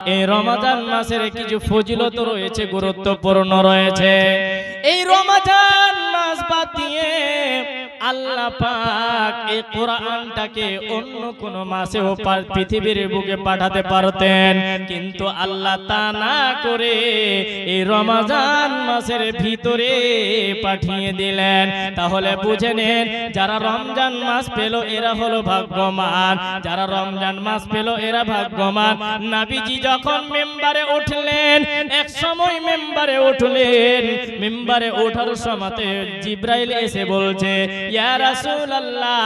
এই রমজান মাসের কিছু ফজিলত রয়েছে, গুরুত্বপূর্ণ রয়েছে। এই রমজান মাস বাদ দিয়ে আল্লাহ পাক এই কোরআনটাকে অন্য কোন মাসেও পৃথিবীর বুকে পাঠাতে পারতেন, কিন্তু আল্লাহ তা না করে এই রমজান মাসের ভিতরে পাঠিয়ে দিলেন। তাহলে বুঝে নেন, যারা রমজান মাস পেল এরা হলো ভাগ্যবান, যারা রমজান মাস পেল এরা ভাগ্যবান। নবীজি যখন মিম্বারে উঠলেন, এক সময় মিম্বারে উঠলেন, মিম্বারে ওঠার সময়তে জিবরাইল এসে বলছে, ইয়া রাসূলুল্লাহ,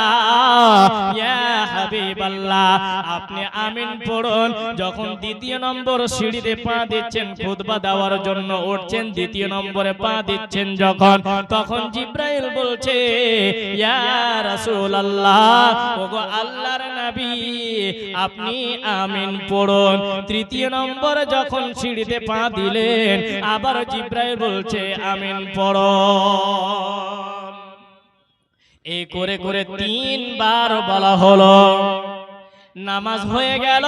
ইয়া হাবিবাল্লাহ, আপনি আমিন পড়ুন। যখন দ্বিতীয় নম্বর সিঁড়িতে পা দিচ্ছেন, খুতবা দেওয়ার জন্য উঠছেন, দ্বিতীয় নম্বরে পা দিচ্ছেন যখন, তখন জিবরাইল বলছে, ইয়া রাসূলুল্লাহ, ওগো আল্লাহর নবী, আপনি আমিন পড়ুন। তৃতীয় নম্বর যখন সিঁড়িতে পা দিলেন, আবার জিবরাইল বলছে, আমিন পড়ুন। এই করে করে তিনবার বলা হলো। নামাজ হয়ে গেল,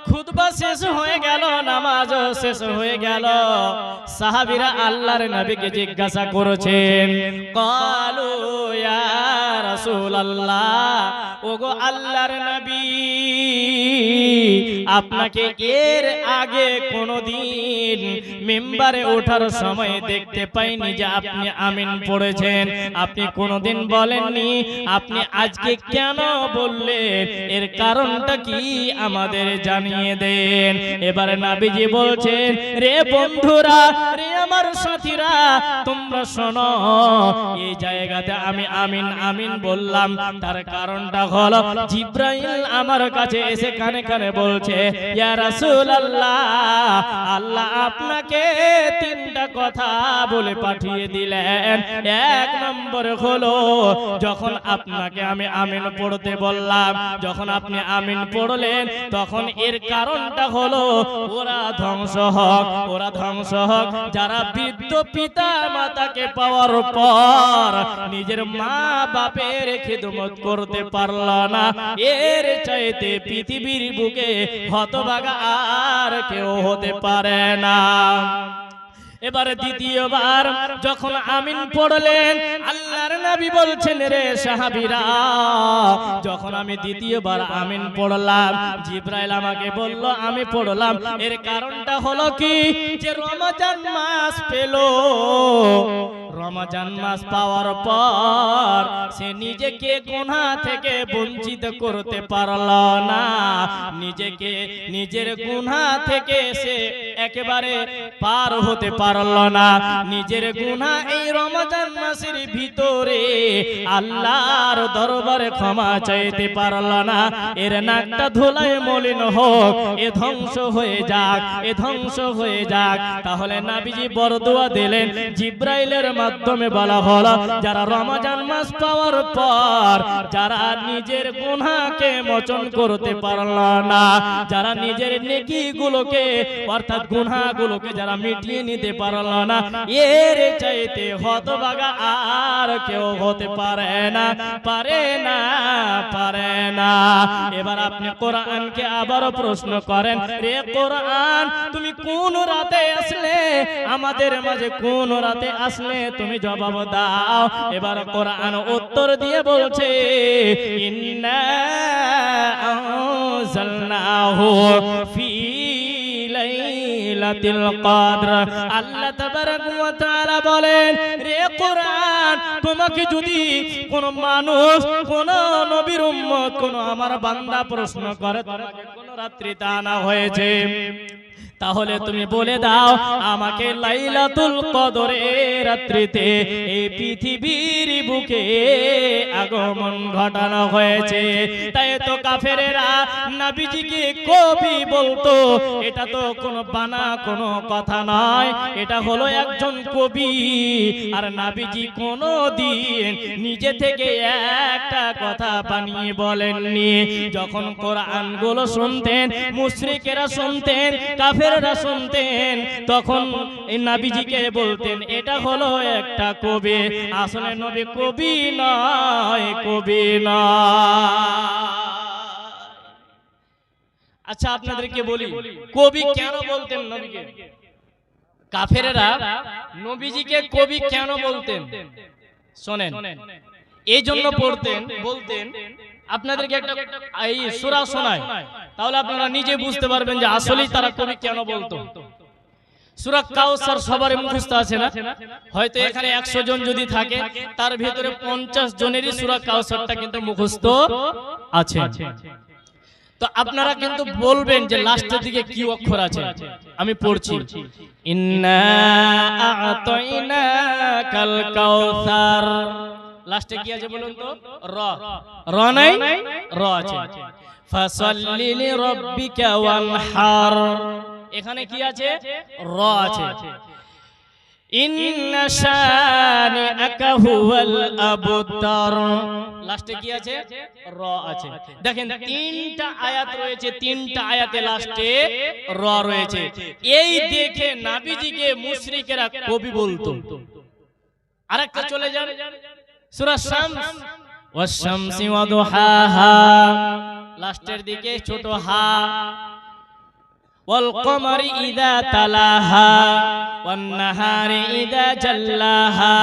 খুতবা শেষ হয়ে গেল, নামাজ শেষ হয়ে গেল। সাহাবীরা আল্লাহর নবীকে জিজ্ঞাসা করেছেন, ক্বালু ইয়া রাসূলুল্লাহ, ওগো আল্লাহর নবী, আপনাকে এর আগে কোনদিন মিম্বারে ওঠার সময় দেখতে পাইনি যে আপনি আমিন পড়েছেন, আপনি কোনদিন বলেননি, আপনি আজকে কেন বললেন? এর কারণটা কি আমাদের জানিয়ে দেন। এবারে নবীজি বলছেন, রে বন্ধুরা, রে আমার সাথীরা, তোমরা শোনো, এই জায়গাতে আমি আমিন আমিন বললাম, তার কারণটা হলো জিবরাইল আমার কাছে এসে কানে কানে বলছে, ইয়া রাসূলুল্লাহ, আল্লাহ আপনাকে তিনটা কথা বলে পাঠিয়ে দিলেন। এক নম্বর হলো, যখন আপনাকে আমি আমিন পড়তে বললাম, যখন আপনি আমিন পড়লেন, তখন এর কারণটা হলো ওরা ধ্বংস হোক, ওরা ধ্বংস হোক যারা বৃদ্ধ পিতা মাতাকে পাওয়ার পর নিজের মা বাপের খিদমত করতে পারল না। এর চাইতে পৃথিবীর বুকে হতভাগা আর কেউ হতে পারে না। এবারে দ্বিতীয়বার যখন আমিন পড়লেন, আল্লাহর নবী বলছেন, রে সাহাবীরা, যখন আমি দ্বিতীয়বার আমিন পড়লাম, জিবরাইল আমাকে বলল, আমি পড়লাম। এর কারণটা হলো কি, যে রমজান মাস পেল, রমজান মাস পাওয়ার পর সে নিজেকে গুনাহ থেকে বঞ্চিত করতে পারল না, নিজেকে নিজের গুনাহ থেকে সে একেবারে পার হতে পারল না। নিজের গুনাহ এই রমজান মাসের ভিতরে আল্লাহর দরবারে ক্ষমা চাইতে পারল না। এর নাকটা ধুলায় মলিন হোক, এ ধ্বংস হয়ে যাক, এ ধ্বংস হয়ে যাক। তাহলে নবীজি বরদোয়া দিলেন, জিবরাইলের মাধ্যমে বলা হলো, যারা রমজান মাস পাওয়ার পর যারা নিজের গুনাহকে মোচন করতে পারল না, যারা নিজের নেকিগুলোকে অর্থাৎ গুনাহগুলোকে যারা মিটিয়ে নিতে পারল না, এর চাইতে হতভাগা আর কেউ হতে পারে না, পারে না, পারে না। এবার আপনি কোরআনকে আবারও প্রশ্ন করেন, রে কোরআন, তুমি কোন রাতে আসলে, আমাদের মাঝে কোন রাতে আসলে, তুমি জবাব দাও। এবার কোরআন উত্তর দিয়ে বলছে, ইন্না আনজালনাহু ফি লাইলাতুল কদর। আল্লাহ তাবারক ওয়া তাআলা বলেন, রে কোরআন, তোমাকে যদি কোন মানুষ, কোন নবীর উম্মত, কোন আমার বান্দা প্রশ্ন করে তোমাকে কোন রাত্রিতে আনা হয়েছে, তাহলে তুমি বলে দাও, আমাকে লাইলাতুল কদরের রাত্রিতে এই পৃথিবীর বুকে আগমন ঘটানো হয়েছে। তাই তো কাফেরেরা নবীজিকে কবি বলতো, এটা তো কোনো বানা কোনো কথা নয়, এটা হলো একজন কবি। আর নবীজি কোনোদিন নিজে থেকে একটা কথা বানিয়ে বলেননি। যখন কোরআনগুলো শুনতেন, মুশরিকেরা শুনতেন, কাফেররা শুনতেন, তখন এই নবীজিকে বলতেন, এটা হলো একটা কবি। আসলে নবী কবি নয়, কবি নয়। আচ্ছা আপনাদেরকে বলি, কবি কেন বলতেন নবীকে? কাফেরেরা নবীজিকে কবি কেন বলতেন শোনেন, এই জন্য বলতেন। আপনাদেরকে একটা এই সূরা শোনায়, তাহলে আপনারা নিজে বুঝতে পারবেন যে আসলেই তারা কবি কেন বলতো। সূরা কাউসার সবার মুখস্থ আছে না? হয়তো এখানে 100 জন যদি থাকে, তার ভিতরে 50 জনেরই সূরা কাউসারটা কিন্তু মুখস্থ আছে। তো আপনারা কিন্তু বলবেন যে লাস্টের দিকে কি অক্ষর আছে। আমি পড়ছি, ইন্না আ'তাইনাকাল কাউসার। লাস্টে কি আছে বলুন তো? র নাই, র আছে। ফাসাল্লি লিরাব্বিকা ওয়ানহার, এখানে কি আছে? র আছে। ইন্না শানিআকা হুয়াল আবতার, লাস্টে কি আছে? র আছে। দেখেন তিনটা আয়াত রয়েছে, তিনটা আয়াতে লাস্টে র রয়েছে। এই দেখে নবীজিকে মুশরিকেরা কবি বলতো। আরেকটা চলে যান সূরা শামস, ওয়াশ-শামসি ওয়া দুহাহা, লাস্টের দিকে ছোট হা, ওয়াল কমারি ইযা তালাহা, ওয়ান নাহারি ইযা জাল্লাহা,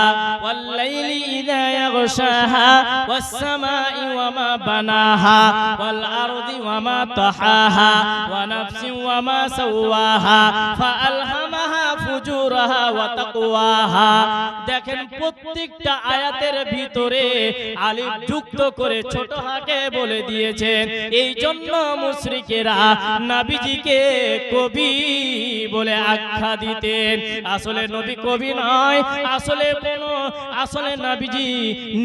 ওয়াল লাইলি ইযা ইয়াগশাহা, ওয়াস সামাই ওয়া মা বানাহা, ওয়াল আরদি ওয়া মা তাহাহা, ওয়া নাফসিন ওয়া মা সাওয়াহা, ফাআলহামাহা ফুজুরাহা ওয়া তাকওয়াহা। দেখেন প্রত্যেকটা আয়াতের ভিতরে আলিফ যুক্ত করে ছোট হাকে বলে দিয়েছেন। এই জন্য মুশরিকেরা নবীজিকে কবি বলে আখ্যা দিতেন। আসলে নবী কবি নয়, আসলে নবীজি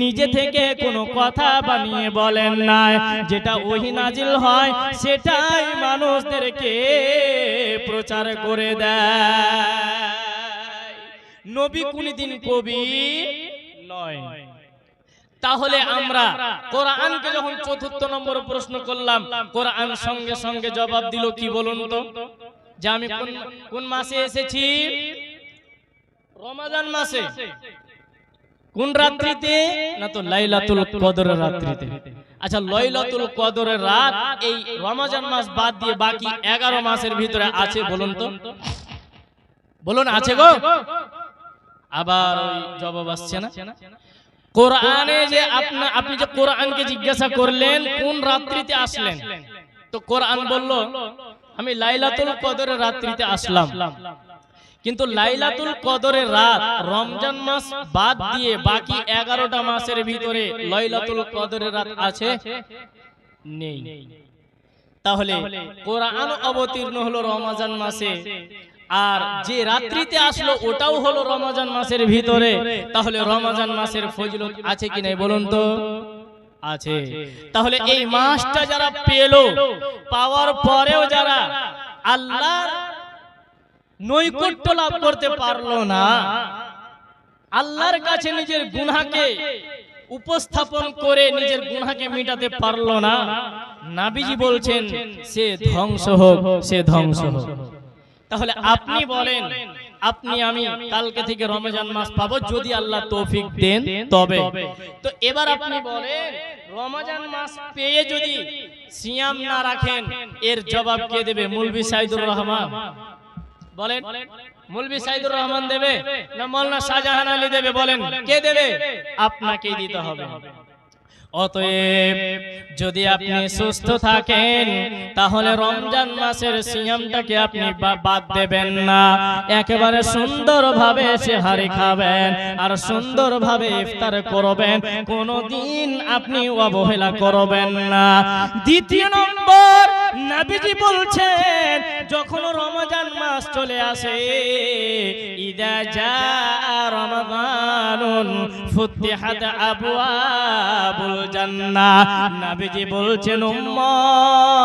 নিজে থেকে কোনো কথা বানিয়ে বলেন না। যেটা ওহী নাজিল হয় সেটাই মানুষদেরকে প্রচার করে দেয়। নবী কোনদিন কবি নয়। তাহলে আমরা কোরআনকে যখন ৪র্থ নম্বর প্রশ্ন করলাম, কোরআন সঙ্গে সঙ্গে জবাব দিল কি বলুন তো? যে আমি কোন মাসে এসেছি? রমাদান মাসে। কোন রাত্রিতে? না তো লাইলাতুল কদরের রাত্রিতে। আচ্ছা, লাইলাতুল কদরের রাত এই রমজান মাস বাদ দিয়ে বাকি 11 মাসের ভিতরে আছে বলুন তো? বলুন আছে গো? আবার ওই জবাব আসছে না। কোরআনে যে আপনি যে কোরআনকে জিজ্ঞাসা করলেন কোন রাত্রিতে আসলেন, তো কোরআন বলল আমি লাইলাতুল কদরের রাত্রিতে আসলাম। কিন্তু লাইলাতুল কদরের রাত রমজান মাস বাদ দিয়ে বাকি 11টা মাসের ভিতরে লাইলাতুল কদরের রাত আছে? নেই। তাহলে কোরআন অবতীর্ণ হলো রমজান মাসে, আর যে রাত্রিতে আসলো ওটাও হলো রমজান মাসের ভিতরে। তাহলে রমজান মাসের ফজিলত আছে কি নাই বলুন তো? আছে। তাহলে এই মাসটা যারা পেল, পাওয়ার পরেও যারা আল্লাহর নৈকট্য লাভ করতে পারলো না, আল্লাহর কাছে নিজের গুনাহকে উপস্থাপন করে নিজের গুনাহকে মিটাতে পারলো না, নবীজি বলছেন সে ধ্বংস হোক, সে ধ্বংস হোক। তাহলে আপনি বলেন, আপনি আমি কালকে থেকে রমজান মাস পাবো যদি আল্লাহ তৌফিক দেন তবে। তো এবার আপনি বলেন রমজান মাস পেয়ে যদি সিয়াম না রাখেন, এর জবাব কে দেবে? মৌলভী সাইদুর রহমান। বলেন, মৌলভী সাইদুর রহমান দেবে না মাওলানা শাহজাহান আলী দেবে? বলেন কে দেবে? আপনাকেই দিতে হবে। অতএব যদি আপনি সুস্থ থাকেন তাহলে রমজান মাসের সিয়ামটাকে আপনি বাদ দেবেন না। একেবারে সুন্দরভাবে সেহারি খাবেন আর সুন্দরভাবে ইফতার করবেন, কোনোদিন আপনি অবহেলা করবেন না। দ্বিতীয় নম্বর, নবীজি বলছেন যখন রমজান মাস চলে আসে, ইদা জা রমাদানুন ফুতিহাত আবওয়াবুল জান্নাহ। নবীজি বলছেন উম্মত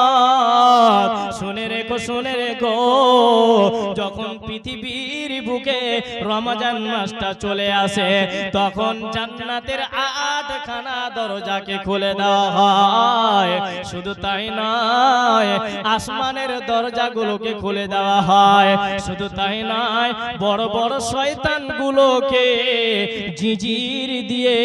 শুনে রেখো, যখন পৃথিবীর বুকে রমজান মাসটা চলে আসে তখন জান্নাতের 8খানা দরজাকে খুলে দেওয়া হয়। শুধু তাই নয়, আসমানের দরজাগুলোকে খুলে দেওয়া হয়। হয়। শুধু তাই নয়, বড় বড় শয়তানগুলোকে জিজির দিয়ে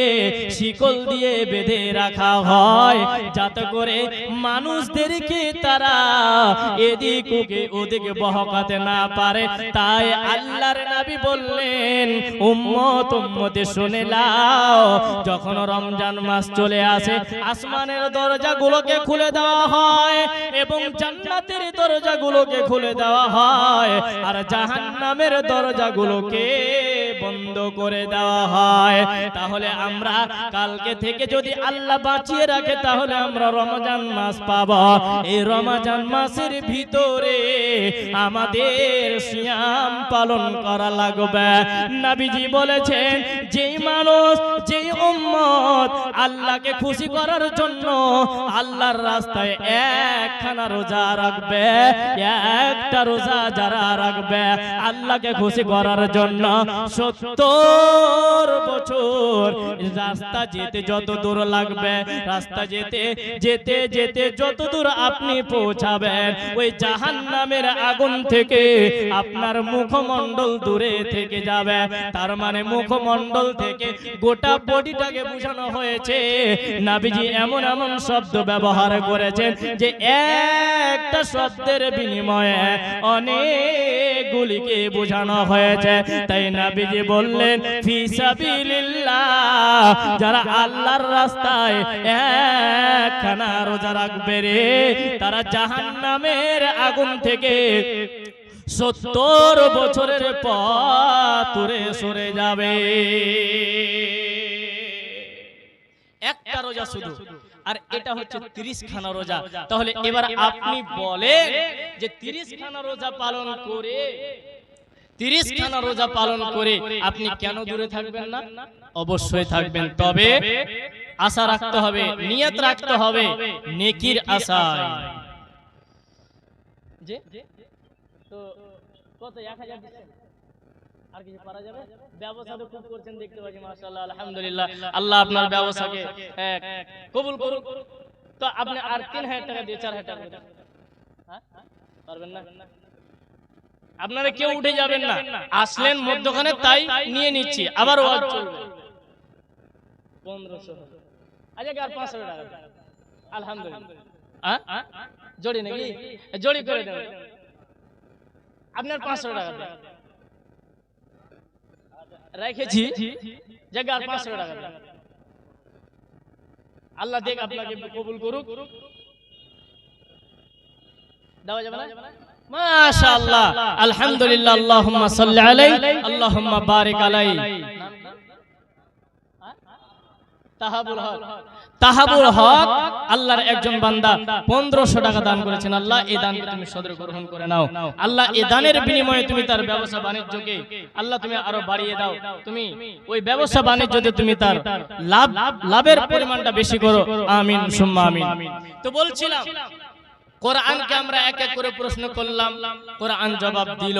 শিকল দিয়ে বেঁধে রাখা হয়, যাতে করে মানুষদেরকে তারা এদিক ওদিক বহকাতে না পারে। তাই আল্লাহর নবী বললেন, উম্মত উম্মতে শুনে নাও, যখন রমজান মাস চলে আসে আসমানের দরজাগুলোকে খুলে দেওয়া হয় এবং জান্নাতের দরজাগুলোকে খুলে দেওয়া হয়, আর জাহান্নামের দরজাগুলোকে বন্ধ করে দেওয়া হয়। তাহলে আমরা কালকে থেকে যদি আল্লাহ বাঁচিয়ে রাখে তাহলে আমরা রমজান মাস পাব। এই রমজান মাসের ভিতরে আমাদের সিয়াম পালন করা লাগবে। নবীজি বলেছেন, যেই মানুষ যেই উম্মত আল্লাহকে খুশি করার জন্য আল্লাহর রাস্তায় একখানা রোজা রাখবে, একটা রোজা যারা রাখবে আল্লাহকে খুশি করার জন্য 70 বছর রাস্তা যেতে যত দূর লাগবে, রাস্তা যেতে যেতে যেতে যত দূর আপনি পৌঁছাবেন, ওই জাহান্নামের আগুন থেকে আপনার মুখমণ্ডল দূরে থেকে যাবে। তার মানে মুখমণ্ডল থেকে গোটা বডিটাকে বোঝানো হয়েছে। নবীজি এমন এমন শব্দ ব্যবহার করেছেন যে একটা শব্দের বিনিময়ে অনেকগুলিকে বোঝানো হয়েছে। তাই নবীজি বললেন, ফি সাবিলিল্লাহ, যারা আল্লাহর রাস্তায় একখানা রোজা রাখবে রে, তারা জাহান্নামের আগুন থেকে 70 বছরের পথ দূরে সরে যাবে। একটা রোজা শুধু, আর এটা হচ্ছে 30 খানা রোজা। তাহলে এবার আপনি বলেন যে 30 খানা রোজা পালন করে 30 খানা রোজা পালন করে আপনি কেন দূরে থাকবেন না? অবশ্যই থাকবেন, তবে আশা রাখতে হবে, নিয়ত রাখতে হবে নেকির আশায়। যে তো কত 1000 দিচ্ছেন, আর কিছু পারা যাবে? ব্যবসা তো খুব করছেন দেখতে পাচ্ছি, মাশাআল্লাহ, আলহামদুলিল্লাহ। আল্লাহ আপনার ব্যবসাকে কবুল করুক। তো আপনি আর 3000 টাকা দিয়ে 4000 টাকা দেন, হ্যাঁ পারবেন না? আপনারা কেউ উঠে যাবেন না, আসলেন মধ্যখানে তাই নিয়ে নিচ্ছি, আবার ওয়াজ চলবে। 1500, আচ্ছা আর 500 টাকা, আলহামদুলিল্লাহ। জড়ি নাকি? জড়ি করে দেন, আপনার 500 টাকা দেন, রেখেছি জায়গা আর 500 টাকা দেন। আল্লাহ দেখ আপনাকে কবুল করুক। দেওয়া যাবে না? মাশাআল্লাহ, আলহামদুলিল্লাহ, আল্লাহুম্মা সাল্লি আলাইহি, আল্লাহুম্মা বারিক আলাইহি। তাহাবুল হক আল্লাহর একজন বান্দা 1500 টাকা দান করেছেন। আল্লাহ এই দানকে তুমি সদর গ্রহণ করে নাও। আল্লাহ এই দানের বিনিময়ে তুমি তার ব্যবসা বাণিজ্যকে আল্লাহ তুমি আরো বাড়িয়ে দাও। তুমি ওই ব্যবসা বাণিজ্যতে তুমি তার লাভের পরিমাণটা বেশি করো। আমিন সুম্মা আমিন। তো বলছিলাম, কোরআনকে আমরা এক এক করে প্রশ্ন করলাম, কোরআন জবাব দিল।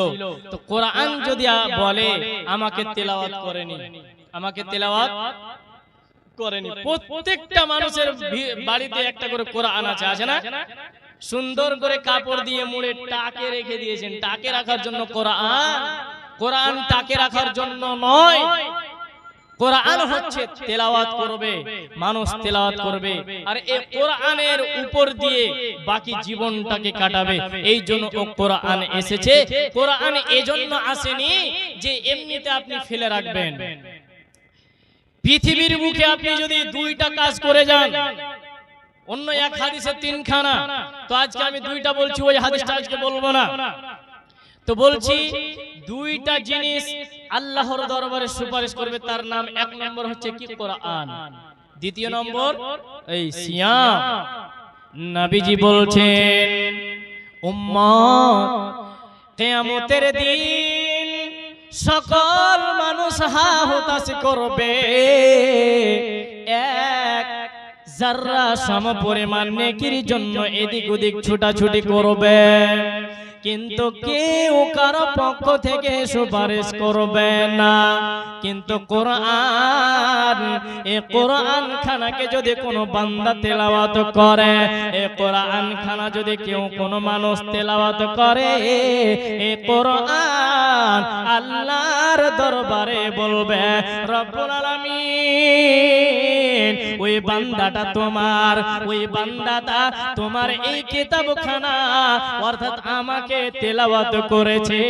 তো কোরআন যদি বলে আমাকে তেলাওয়াত করেনি, আমাকে তেলাওয়াত করেনি। প্রত্যেকটা মানুষের বাড়িতে একটা করে কোরআন আছে, আছে না? সুন্দর করে কাপড় দিয়ে মুড়ে টাকে রেখে দিয়েছেন। টাকে রাখার জন্য কোরআন, কোরআন টাকে রাখার জন্য নয়। কোরআন হচ্ছে তেলাওয়াত করবে, মানুষ তেলাওয়াত করবে, আর এই কোরআনের উপর দিয়ে বাকি জীবনটাকে কাটাবে। এই জন্য ও কোরআন এসেছে। কোরআন এজন্য আসেনি যে এমনিতে আপনি ফেলে রাখবেন। পৃথিবীর মুখে আপনি যদি 2টা কাজ করে যান, অন্য এক হাদিসে 3 খানা, তো আজকে আমি 2টা বলছি, ওই হাদিসটা আজকে বলবো না। তো বলছি 2টা জিনিস আল্লাহর দরবারে সুপারিশ করবে, তার নাম 1 নম্বর হচ্ছে কি? কোরআন। 2 নম্বর এই সিয়াম। নবীজি বলছেন, উম্মত কিয়ামতের দিন সকল মানুষ হা হতাশ করবে, এক জাররা সম পরিমাণ নেকির জন্য এদিক ওদিক ছুটাছুটি করবে। কিন্তু কেউ কারো পক্ষ থেকে সুপারিশ করবে না। কিন্তু কোরআন, এই কোরআন খানাকে যদি কোনো বান্দা তেলাওয়াত করে, এই কোরআন খানা যদি কেউ কোনো মানুষ তেলাওয়াত করে, এই কোরআন আল্লাহর দরবারে বলবে রব্বুল আলামিন ওই বান্দাটা তোমার, ওই বান্দাটা তোমার এই কিতাবখানা অর্থাৎ আমাকে তেলাওয়াত করেছে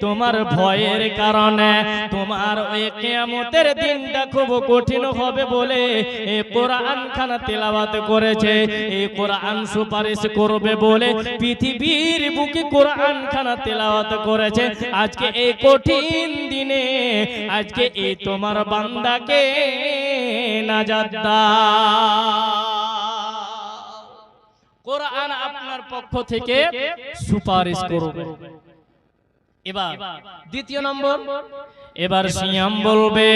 তোমার ভয়ের কারণে, তোমার ওই কিয়ামতের দিনটা খুব কঠিন হবে বলে এই কোরআন খানা তেলাওয়াত করেছে, এই কোরআন সুপারিশ করবে বলে পৃথিবীর বুকে কোরআন খানা তেলাওয়াত করেছে। আজকে এই কঠিন দিনে আজকে এই তোমার বান্দাকে নাজাত দাও। কোরআন আপনার পক্ষ থেকে সুপারিশ করবে। এবার দ্বিতীয় নম্বর, এবার সিয়াম বলবে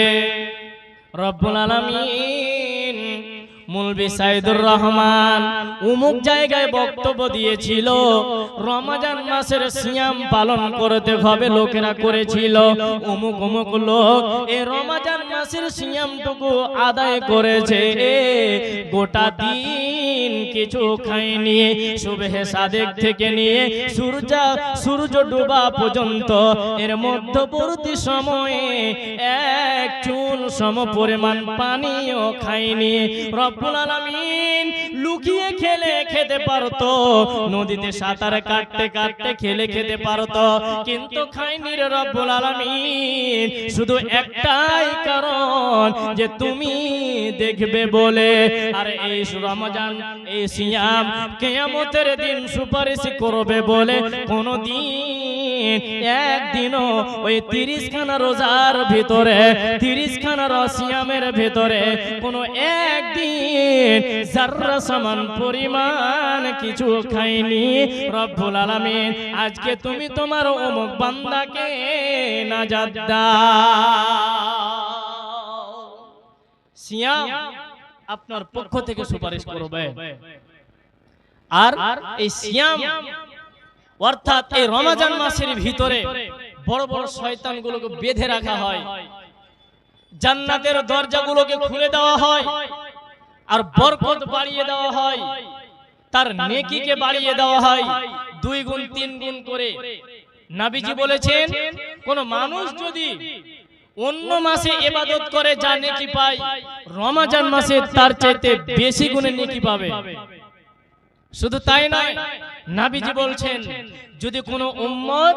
রব্বুল আলামিন মুলবি সাইদুর রহমান অমুক জায়গায় বক্তব্য দিয়েছিল, রমজান মাসের সিয়াম পালন করতে হবে, লোকেরা করেছিল, অমুক অমুক লোক এই রমজান মাসের সিয়ামটুকু আদায় করেছে, গোটা দিন কিছু খায়নি, সুবহে সাদেক থেকে নিয়ে সূর্য ডোবা পর্যন্ত এর মধ্যবর্তী সময়ে এক চুল সম পরিমাণ পানিও খায়নি। রব্বুল আলামিন লুকিয়ে খেলে খেতে পারতো, নদীতে সাঁতার কাটতে কাটতে খেলে খেতে পারতো, কিন্তু খায়নি রে রব্বুল আলামিন, শুধু একটাই কারণ যে তুমি দেখবে বলে। আর এই রমজান, এই সিয়াম কিয়ামতের দিন সুপারিশ করবে বলে কোনদিন একদিনও ওই 30 খানা রোজার ভিতরে, 30 খানা সিয়ামের ভিতরে কোনো একদিন যারা সমান পরিমাণ কিছু খায়নি। রব্বুল আলামিন আজকে তুমি তোমার অমুক বান্দাকে নাজাত দাও। সিয়াম আপনার পক্ষ থেকে সুপারিশ করবে। আর এই সিয়াম অর্থাৎ এই রমজান মাসের ভিতরে বড় বড় শয়তানগুলোকে বেঁধে রাখা হয়, জান্নাতের দরজাগুলোকে খুলে দেওয়া হয়, আর বরকত বাড়িয়ে দেওয়া হয়, তার নেকিকে বাড়িয়ে দেওয়া হয় 2 গুণ 3 গুণ করে। নবীজি বলেছেন কোন মানুষ যদি অন্য মাসে ইবাদত করে যা নেকি পায়, রমজান মাসে তার চাইতে বেশি গুণে নেকি পাবে। শুধু তাই নয়, নবীজি বলছেন যদি কোনো উম্মত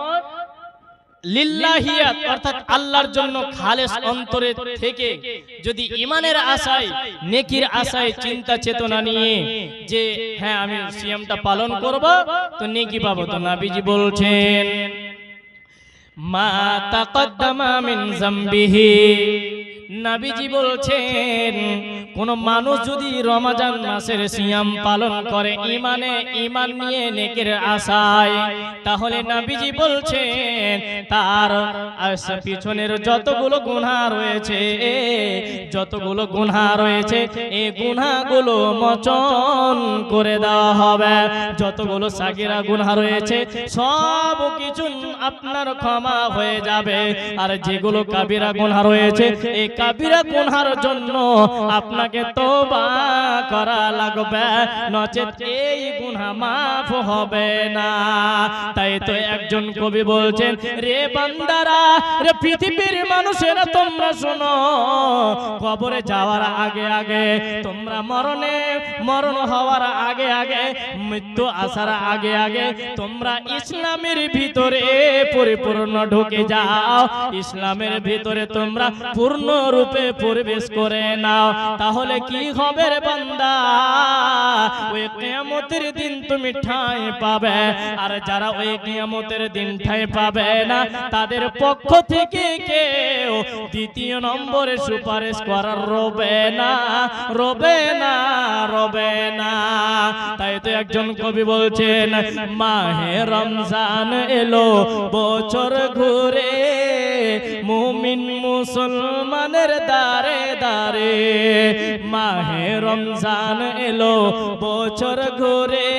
লিল্লাহিয়াত অর্থাৎ আল্লাহর জন্য খালেস অন্তরে থেকে যদি ঈমানের আশায়, নেকির আশায়, চিন্তা চেতনা নিয়ে যে হ্যাঁ আমি সিয়ামটা পালন করব তো নেকি পাবো, তো নবীজি বলছেন মা তাকদ্দামা মিন যামবিহি, নবীজি বলছেন কোন মানুষ যদি রমজান মাসের সিয়াম পালন করে ঈমান নিয়ে নেকির আশায়, তাহলে নবীজি বলছেন তার পিছনের যতগুলো গুনাহ রয়েছে, যতগুলো গুনাহ রয়েছে এই গুনাহগুলো মোচন করে দেওয়া হবে। যতগুলো সাগীরা গুনাহ রয়েছে সব কিছু আপনার ক্ষমা হয়ে যাবে। আর যেগুলো কাবিরা গুনাহ রয়েছে এই কাবিরা গুনার জন্য আপনাকে তওবা করা লাগবে, নচেত এই গুনাহ মাফ হবে না। তাই তো একজন কবি বলছেন রে বান্দারা, রে পৃথিবীর মানুষেরা তোমরা শোনো, কবরে যাওয়ার আগে আগে তোমরা মরণ হওয়ার আগে আগে, মৃত্যু আসার আগে আগে তোমরা ইসলামের ভিতরে পরিপূর্ণ ঢুকে যাও, ইসলামের ভিতরে তোমরা পূর্ণ রূপে প্রবেশ করে নাও। তাহলে কি হবে রে বান্দা, ওই কিয়ামতের দিন তুমি ঠাঁই পাবে। আর যারা ওই কিয়ামতের দিন ঠাঁই পাবে না তাদের পক্ষ থেকে কেউ দ্বিতীয় নম্বরে সুপারিশ করার রবে না, রবে না, রবে না। তাই তো একজন কবি বলছেন মাহে রমজান এলো বছর ঘুরে, মুমিন মুমিন মুসলমানের দারে দারে মাহে রমজান এলো বছর ঘুরে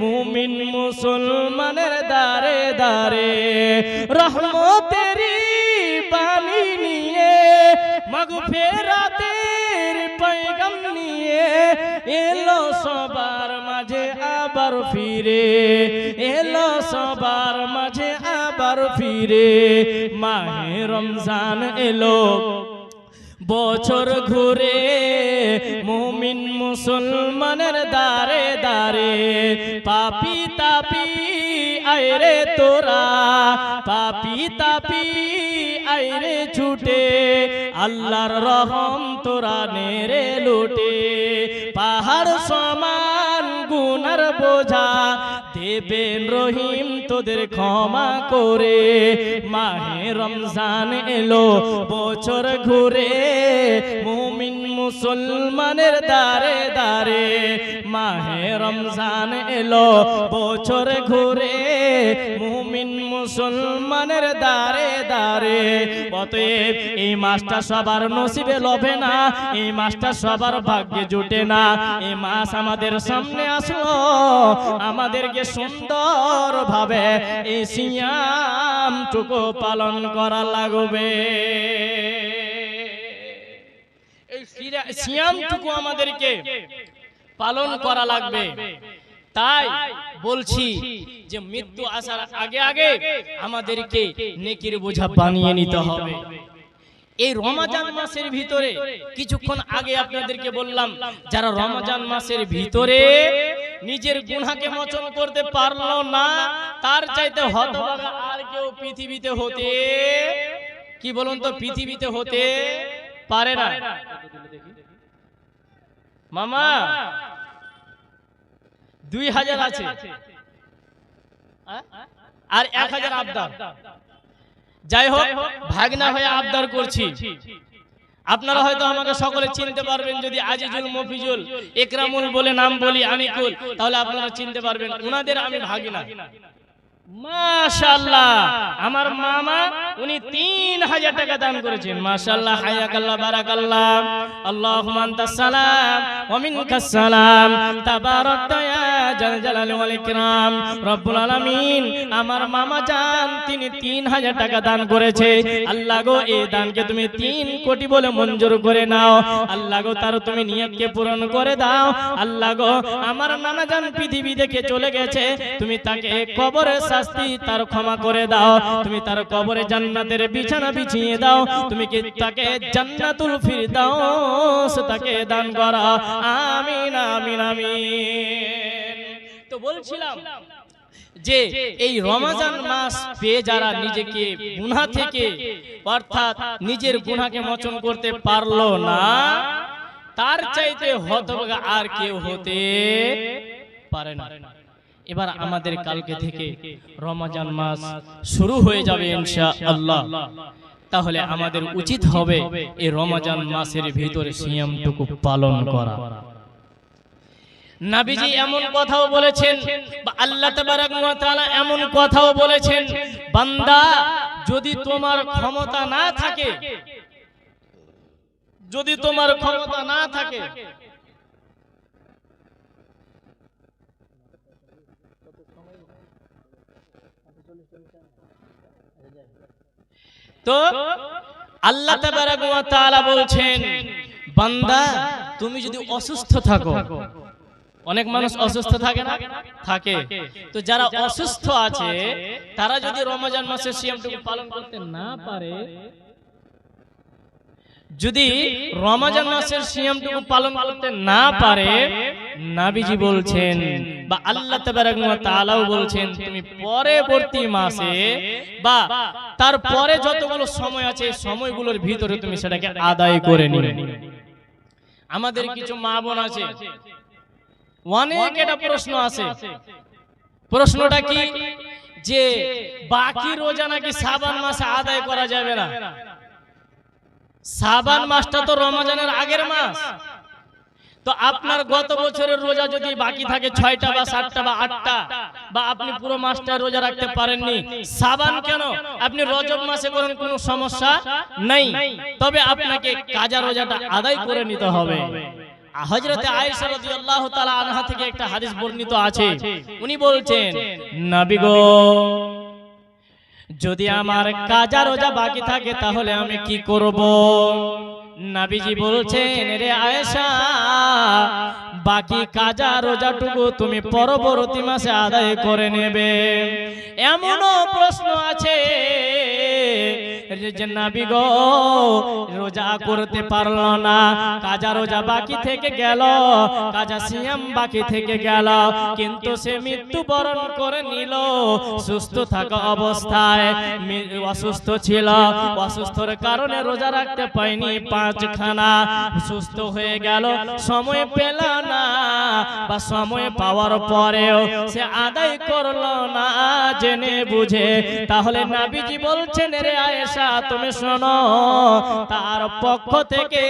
মুমিন মুসলমানের দারে দারে রহমতেরি বাণী নিয়ে মাগফিরাতের পয়গাম নিয়ে এলো সবার মাঝে আবার ফিরে এলো সবার মাঝে আবার ফিরে মাহে রমজান এলো বছর ঘুরে মুমিন মুসলমানের দারে দারে পাপি তাপি আইরে তোরা পাপি তাপি আইরে ছুটে আল্লাহর রহম তোরা নেরে লুটে পাহাড় সমান গুনার বোঝা দেবেন রহিম তোদের ক্ষমা করে মাহে রমজান এলো বছর ঘুরে মুমিন মুসলমানের দারে দারে মাহে রমজান এলো বছর ঘুরে মুমিন মুসলমানের দারে দারে অতএব এই মাসটা সবার নসিবে লবে না এই মাসটা সবার ভাগ্যে জুটে না এই মাস আমাদের সামনে আসলো আমাদেরকে সুন্দর ভাবে এই সিয়ামটুকু পালন করা লাগবে এই সিয়ামটুকু আমাদেরকে পালন করা লাগবে তাই বলছি যে মৃত্যু আসার আগে আগে আমাদেরকে নেকির বোঝা বানিয়ে নিতে হবে এই রমজান মাসের ভিতরে কিছুক্ষণ আগে আপনাদেরকে বললাম যারা রমজান মাসের ভিতরে নিজের গুনাহকে মোচন করতে পারলো না তার চাইতে হতভাগা আর কেউ পৃথিবীতে হতে কি বলুন তো পৃথিবীতে হতে পারে না মামা 2000 আছে আর 1000 আবদার যাই হোক ভাগনা হয়ে আবদার করছি আপনারা হয়তো আমাকে সকলে চিনতে পারবেন যদি আজিজুল মফিজুল একরামুল বলে নাম বলি আনিকুল তাহলে আপনারা চিনতে পারবেন উনাদের আমি ভাগনা মাশাআল্লাহ আমার মামা উনি 3000 টাকা দান করেছেন মাশাআল্লাহ হায়াকাল্লাহ বারাকাল্লাহ আল্লাহুম্মা আনতাস সালাম ওয়া মিনকাস সালাম তাবারাকতা ইয়া জাল জালালি ওয়াল ইকরাম রব্বুল আলামিন আমার মামা জান তিনি 3000 টাকা দান করেছে আল্লাহ গো এই দানকে তুমি 3 কোটি বলে মঞ্জুর করে নাও আল্লাহ গো তার তুমি নিয়তকে পূরণ করে দাও আল্লাহ গো আমার নানা জান পৃথিবী থেকে চলে গেছে তুমি তাকে কবরে শাস্তি তার ক্ষমা করে দাও তুমি তার কবরে জান্নাতের বিছানা বিছিয়ে দাও তুমি কি তাকে জান্নাতুল ফিরদাউস তাকে দান করো আমিন আমিন আমিন তো বলছিলাম যে এই রমজান মাস পেয়ে যারা নিজেকে গুনাহ থেকে অর্থাৎ নিজের গুনাহকে মোচন করতে পারলো না তার চাইতে হতভাগা আর কেউ হতে পারে না এবার আমাদের কালকে থেকে রমজান মাস শুরু হয়ে যাবে ইনশাআল্লাহ তাহলে আমাদের উচিত হবে এই রমজান মাসের ভিতরে সিয়ামটুকু পালন করা নবীজি এমন কথাও বলেছেন বা আল্লাহ তাবারক ওয়া তাআলা এমন কথাও বলেছেন বান্দা যদি তোমার ক্ষমতা না থাকে যদি তোমার ক্ষমতা না থাকে তো আল্লাহ তাবারক ওয়া তাআলা বলছেন বান্দা তুমি যদি অসুস্থ থাকো অনেক মানুষ অসুস্থ থাকে না থাকে তো যারা অসুস্থ আছে তারা যদি রমজান মাসের সিয়ামটুকু পালন করতে না পারে যদি রমজান মাসের সিয়ামটুকু পালন করতে না পারে নবীজি বলছেন বা আল্লাহ তাবারক ওয়া তাআলাও বলছেন তুমি পরবর্তী মাসে বা তারপরে যতগুলো সময় আছে এই সময়গুলোর ভিতরে তুমি সেটাকে আদায় করে নিবে আমাদের কিছু মা বোন আছে অনেক এটা প্রশ্ন আছে প্রশ্নটা কি যে বাকি রোজা নাকি শাবান মাসে আদায় করা যাবে না শাবান মাসটা তো রমজানের আগের মাস তো তো আপনার গত বছরের রোজা যদি বাকি থাকে 6টা বা 7টা বা 8টা, বা আপনি পুরো মাসটা রোজা রাখতে পারেননি, সাবান কেন আপনি রজব মাসে করেন, কোনো সমস্যা নাই, তবে আপনাকে কাজা রোজাটা আদায় করে নিতে হবে। হযরতে আয়েশা রাদিয়াল্লাহু তাআলা আনহা থেকে একটা হাদিস বর্ণিত আছে, উনি বলছেন, নবী গো, যদি আমার কাজা রোজা বাকি থাকে তাহলে আমি কি করব? নবীজি বলছেন, রে আয়েশা, বাকি কাজা রোজাটুকু তুমি পরবর্তী মাসে আদায় করে নেবে। এমনও প্রশ্ন আছে যে নবী গো, রোজা করতে পারলো না, কাজা রোজা বাকি থেকে গেল, কাজা সিয়াম বাকি থেকে গেল, কিন্তু সে মৃত্যুবরণ করে নিল সুস্থ থাকা অবস্থায়, অসুস্থ ছিল, অসুস্থর কারণে রোজা রাখতে পায়নি 5খানা, সুস্থ হয়ে গেল, সময় পেল না, বা সময় পাওয়ার পরেও সে আদায় করলো না জেনে বুঝে, তাহলে নবীজি বলছেন, রে আয়েশা, তুমি শোনো, তার পক্ষ থেকে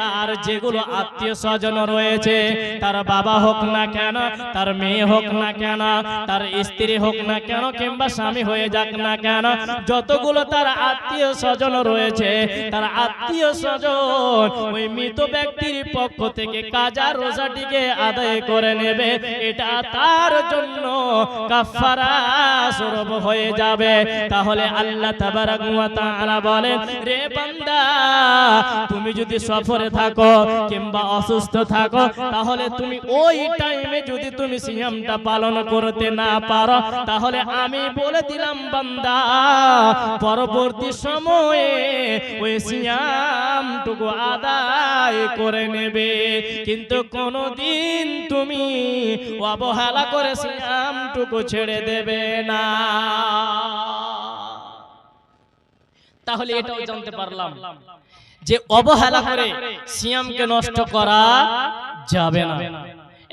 তার যেগুলো আত্মীয় স্বজন রয়েছে, তার বাবা হোক না কেন, তার মেয়ে হোক না কেন, তার স্ত্রী হোক না কেন, কিংবা স্বামী হয়ে যাক না কেন, যতগুলো তার আত্মীয় স্বজন রয়েছে, তার আত্মীয় স্বজন ওই মৃত ব্যক্তির পক্ষ থেকে কাজা রোজাটিকে আদায় করে নেবে। এটা তার জন্য কাফারা স্বরূপ হয়ে যাবে। তাহলে আল্লাহ তাবারাক ওয়া তাআলা বলেন, রে বান্দা, তুমি যদি সফরে থাকো কিংবা অসুস্থ থাকো, তাহলে তুমি ওই টাইমে যদি তুমি সিয়ামটা পালন করতে না পারো, তাহলে আমি বলে দিলাম বান্দা, পরবর্তী সময়ে ওই সিয়ামটুকু আদায় করে নেবে। কিন্তু কোনদিন তুমি অবহেলা করে সিয়ামটুকু ছেড়ে দেবে না। তাহলে এটাও জানতে পারলাম যে অবহেলা করে সিয়ামকে নষ্ট করা যাবে না।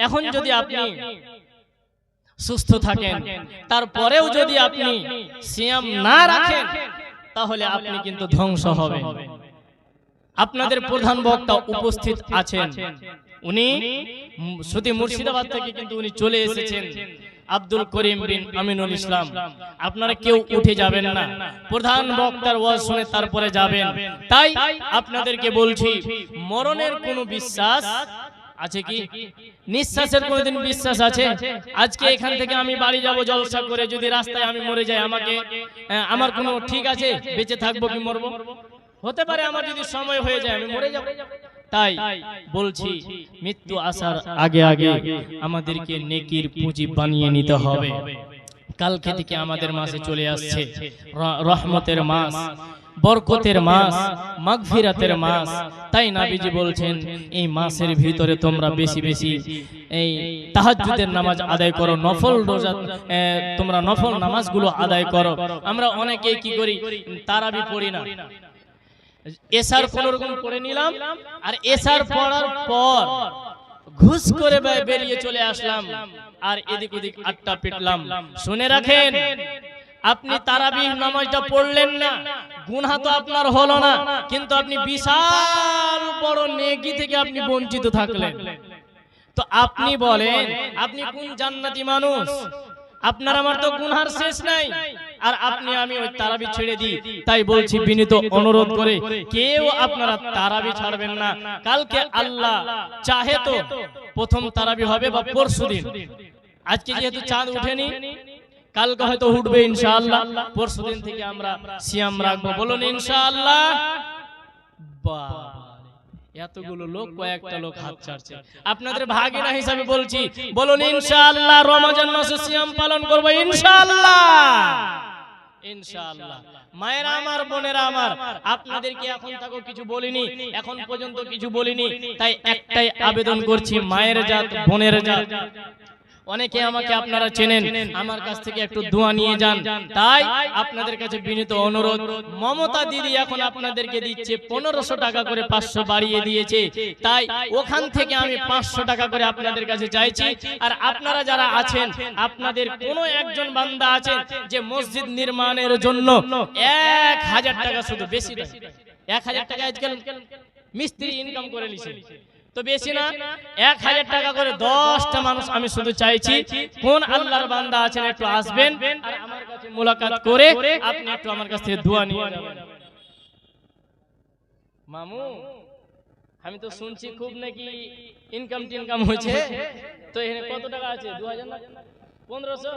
এখন যদি আপনি সুস্থ থাকেন, তারপরেও যদি আপনি সিয়াম না রাখেন, তাহলে আপনি কিন্তু ধ্বংস হবেন। আপনাদের প্রধান বক্তা উপস্থিত আছেন, উনি শুধু মুর্শিদাবাদ থেকে কিন্তু উনি চলে এসেছেন, আব্দুল করিম বিন আমিনুল ইসলাম। আপনারা কেউ উঠে যাবেন না, প্রধান বক্তার ওয়াজ শুনে তারপরে যাবেন। তাই আপনাদেরকে বলছি, মরণের কোনো বিশ্বাস আছে কি? নিঃশ্বাসের কোনদিন বিশ্বাস আছে? আজকে এখান থেকে আমি বাড়ি যাব জলসা করে, যদি রাস্তায় আমি মরে যাই, আমাকে আমার কোনো ঠিক আছে বেঁচে থাকবো কি মরবো? হতে পারে আমার যদি সময় হয়ে যায় আমি মরে যাব। তাই বলছি, মৃত্যু আসার আগে আগে আমাদেরকে নেকির পুঁজি বানিয়ে নিতে হবে। কালকে থেকে আমাদের মাসে চলে আসছে রহমতের মাস, বরকতের মাস, মাগফিরাতের মাস। তাই নবীজি বলছেন, এই মাসের ভিতরে তোমরা বেশি বেশি এই তাহাজ্জুদের নামাজ আদায় করো, নফল রোজা, তোমরা নফল নামাজগুলো আদায় করো। আমরা অনেকেই কি করি, তারাবি পড়ি না, এশার কোন রকম পড়ে নিলাম, আর এশার পড়ার পর ঘুষ করে বেরিয়ে চলে আসলাম, আর এদিক ওদিক আটটা পিটলাম। শুনে রাখেন, আপনি তারাবিহ নামাজটা পড়লেন না, গুনাহ তো আপনার হলো না, কিন্তু আপনি বিশাল বড় নেকি থেকে আপনি বঞ্চিত থাকলেন। তো আপনি বলেন, আপনি কোন জান্নাতি মানুষ? আপনার আমার তো গুনার শেষ নাই, আর আপনি আমি ওই তারাবি ছেড়ে দিই। তাই বলছি, বিনীত অনুরোধ করে, কেউ আপনারা তারাবি ছাড়বেন না। কালকে আল্লাহ চাহে তো প্রথম তারাবি হবে বা পরশুদিন। আজকে যেহেতু চাঁদ উঠেনি, কালকে হয়তো উঠবে ইনশাআল্লাহ। পরশুদিন থেকে আমরা সিয়াম রাখবো, বলুন ইনশাআল্লাহ। বাহ, এতগুলো লোক, কয়েকটা লোক হাত ছাড়ছে। আপনাদের ভাগিনা হিসাবে বলছি, বলুন ইনশাআল্লাহ। রমজান মাসে সিয়াম পালন করব ইনশাআল্লাহ, ইনশাআল্লাহ। মায়েরা আমার, বোনেরা আমার, আপনাদেরকে এখন তাকে কিছু বলিনি, এখন পর্যন্ত কিছু বলিনি। তাই একটাই আবেদন করছি, মায়ের জাত, বোনের জাত, অনেকে আমাকে আপনারা চেনেন, আমার কাছ থেকে একটু দোয়া নিয়ে যান। তাই আপনাদের কাছে বিনীত অনুরোধ, মমতা দিদি এখন আপনাদেরকে দিচ্ছে 1500 টাকা করে, 500 বাড়িয়ে দিয়েছে। তাই ওখান থেকে আমি 500 টাকা করে আপনাদের কাছে চাইছি। আর আপনারা যারা আছেন, আপনাদের কোনো একজন বান্দা আছেন যে মসজিদ নির্মাণের জন্য 1000 টাকা, শুধু বেশি না, 1000 টাকা আজকাল মিস্ত্রি ইনকাম করে নিছে, তো বেশি না, 1000 টাকা করে 10টা মানুষ। আমি শুধু চাইছি কোন আল্লাহর বান্দা আছেন একটু আসবেন আর আমার কাছে মুলাকাত করে আপনি একটু আমার কাছ থেকে দোয়া নিয়ে যাবেন। মামু আমি তো শুনছি খুব নাকি ইনকাম হয়েছে, তো এখানে কত টাকা আছে? 2000 না 1500?